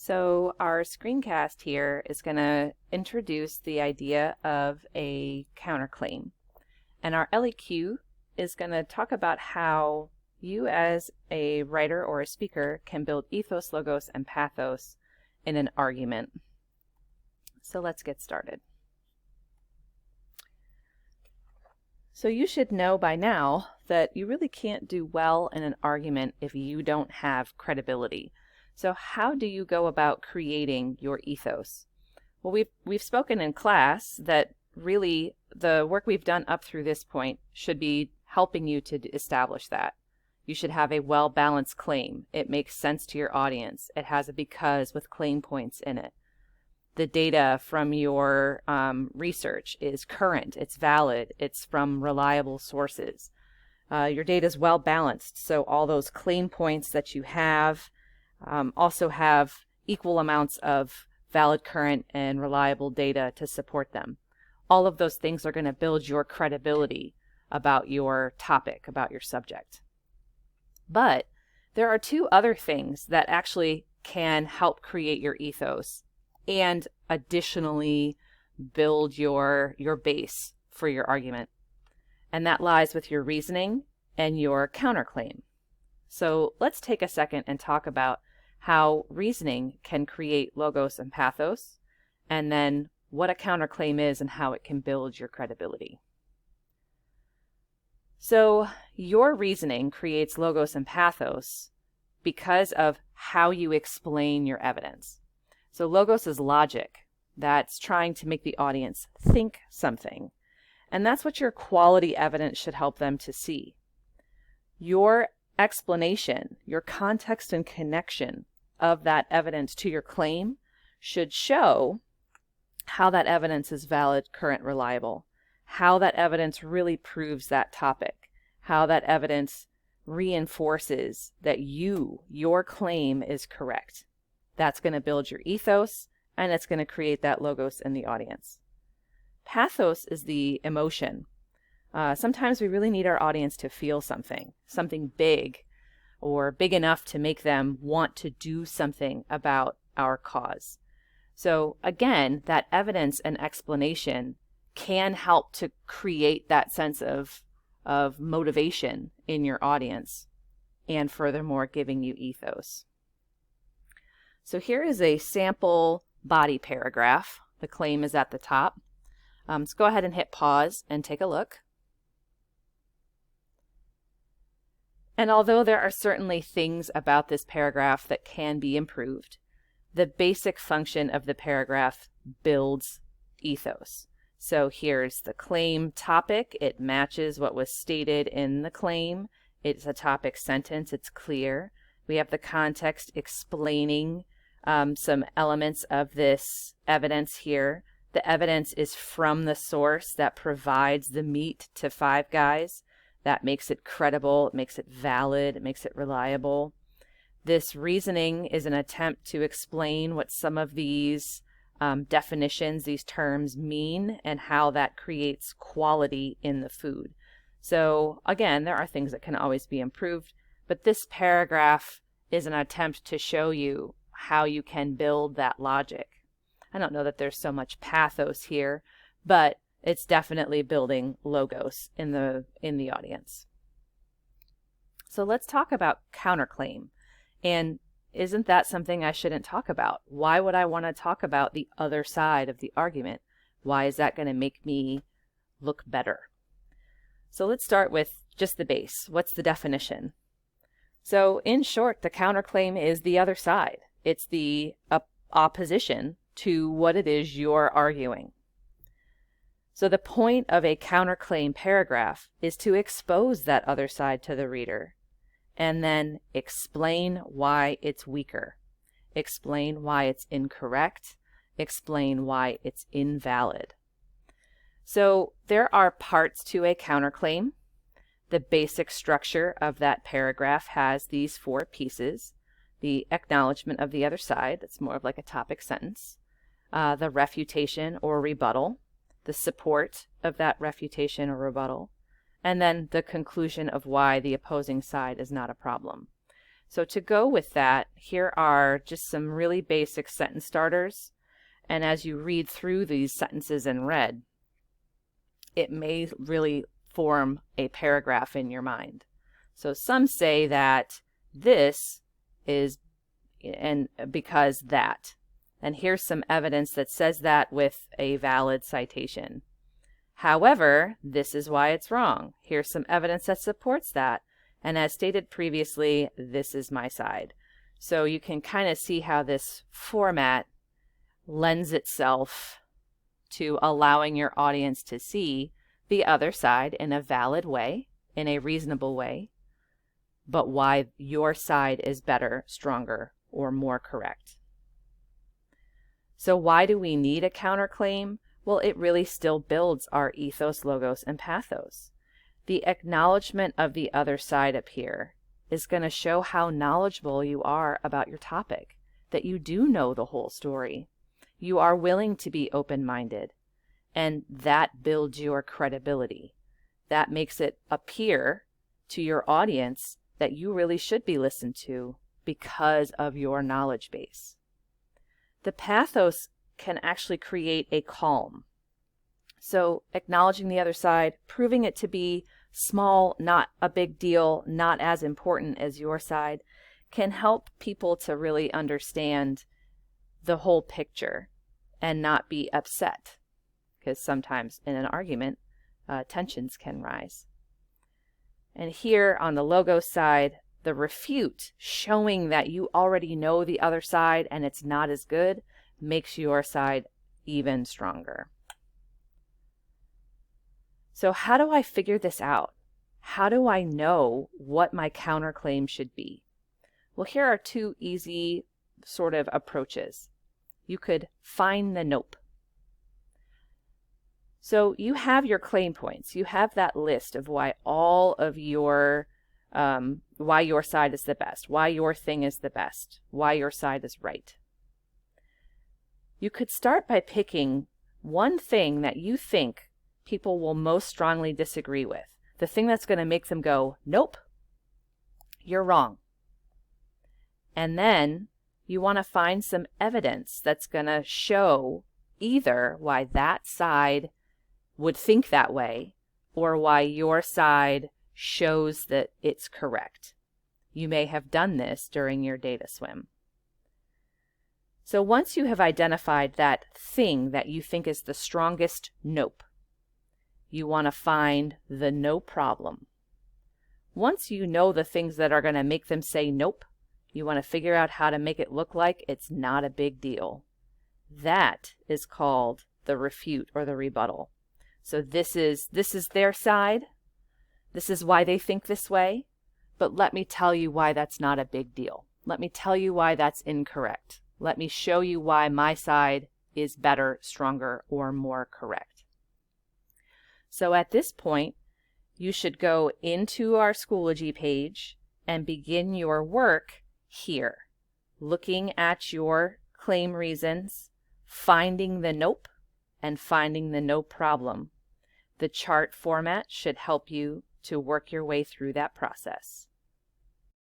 So our screencast here is going to introduce the idea of a counterclaim. And our LEQ is going to talk about how you as a writer or a speaker can build ethos, logos, and pathos in an argument. So let's get started. So you should know by now that you really can't do well in an argument if you don't have credibility. So how do you go about creating your ethos? Well, we've spoken in class that really the work we've done up through this point should be helping you to establish that. You should have a well-balanced claim. It makes sense to your audience. It has a because with claim points in it. The data from your research is current, it's valid, it's from reliable sources. Your data is well balanced, so all those claim points that you have also have equal amounts of valid, current, and reliable data to support them. All of those things are going to build your credibility about your topic, about your subject. But there are two other things that actually can help create your ethos and additionally build your base for your argument. And that lies with your reasoning and your counterclaim. So let's take a second and talk about how reasoning can create logos and pathos, and then what a counterclaim is and how it can build your credibility. So your reasoning creates logos and pathos because of how you explain your evidence. So logos is logic. That's trying to make the audience think something. And that's what your quality evidence should help them to see. Your explanation, your context and connection of that evidence to your claim should show how that evidence is valid, current, reliable, how that evidence really proves that topic, how that evidence reinforces that your claim is correct. That's going to build your ethos, and it's going to create that logos in the audience. Pathos is the emotion. Sometimes we really need our audience to feel something big, or big enough to make them want to do something about our cause. So again, that evidence and explanation can help to create that sense of motivation in your audience, and furthermore giving you ethos. So here is a sample body paragraph. The claim is at the top. Let's go ahead and hit pause and take a look. And although there are certainly things about this paragraph that can be improved, the basic function of the paragraph builds ethos. So here's the claim topic. It matches what was stated in the claim. It's a topic sentence. It's clear. We have the context explaining some elements of this evidence here. The evidence is from the source that provides the meat to Five Guys. That makes it credible, it makes it valid, it makes it reliable. This reasoning is an attempt to explain what some of these definitions, these terms mean, and how that creates quality in the food. So again, there are things that can always be improved, but this paragraph is an attempt to show you how you can build that logic. I don't know that there's so much pathos here, but it's definitely building logos in the audience. So let's talk about counterclaim. And isn't that something I shouldn't talk about? Why would I want to talk about the other side of the argument? Why is that going to make me look better? So let's start with just the base. What's the definition? So in short, the counterclaim is the other side. It's the opposition to what it is you're arguing. So the point of a counterclaim paragraph is to expose that other side to the reader and then explain why it's weaker, explain why it's incorrect, explain why it's invalid. So there are parts to a counterclaim. The basic structure of that paragraph has these four pieces: the acknowledgement of the other side, that's more of like a topic sentence, the refutation or rebuttal, the support of that refutation or rebuttal, and then the conclusion of why the opposing side is not a problem. So to go with that, here are just some really basic sentence starters. And as you read through these sentences in red, it may really form a paragraph in your mind. So some say that this is and because that. And here's some evidence that says that with a valid citation. However, this is why it's wrong. Here's some evidence that supports that. And as stated previously, this is my side. So you can kind of see how this format lends itself to allowing your audience to see the other side in a valid way, in a reasonable way, but why your side is better, stronger, or more correct. So why do we need a counterclaim? Well, it really still builds our ethos, logos, and pathos. The acknowledgement of the other side up here is going to show how knowledgeable you are about your topic, that you do know the whole story. You are willing to be open-minded, and that builds your credibility. That makes it appear to your audience that you really should be listened to because of your knowledge base. The pathos can actually create a calm. So acknowledging the other side, proving it to be small, not a big deal, not as important as your side, can help people to really understand the whole picture and not be upset. Because sometimes in an argument, tensions can rise. And here on the logo side, the refute, showing that you already know the other side and it's not as good, makes your side even stronger. So how do I figure this out? How do I know what my counterclaim should be? Well, here are two easy sort of approaches. You could find the nope. So you have your claim points. You have that list of why all of your why your side is the best, why your thing is the best, why your side is right. You could start by picking one thing that you think people will most strongly disagree with, the thing that's going to make them go, nope, you're wrong. And then you want to find some evidence that's going to show either why that side would think that way or why your side shows that it's correct. You may have done this during your data swim. So once you have identified that thing that you think is the strongest nope, you want to find the no problem. Once you know the things that are going to make them say nope, you want to figure out how to make it look like it's not a big deal. That is called the refute or the rebuttal. So this is their side. This is why they think this way. But let me tell you why that's not a big deal. Let me tell you why that's incorrect. Let me show you why my side is better, stronger, or more correct. So at this point, you should go into our Schoology page and begin your work here, looking at your claim reasons, finding the nope, and finding the no problem. The chart format should help you to work your way through that process.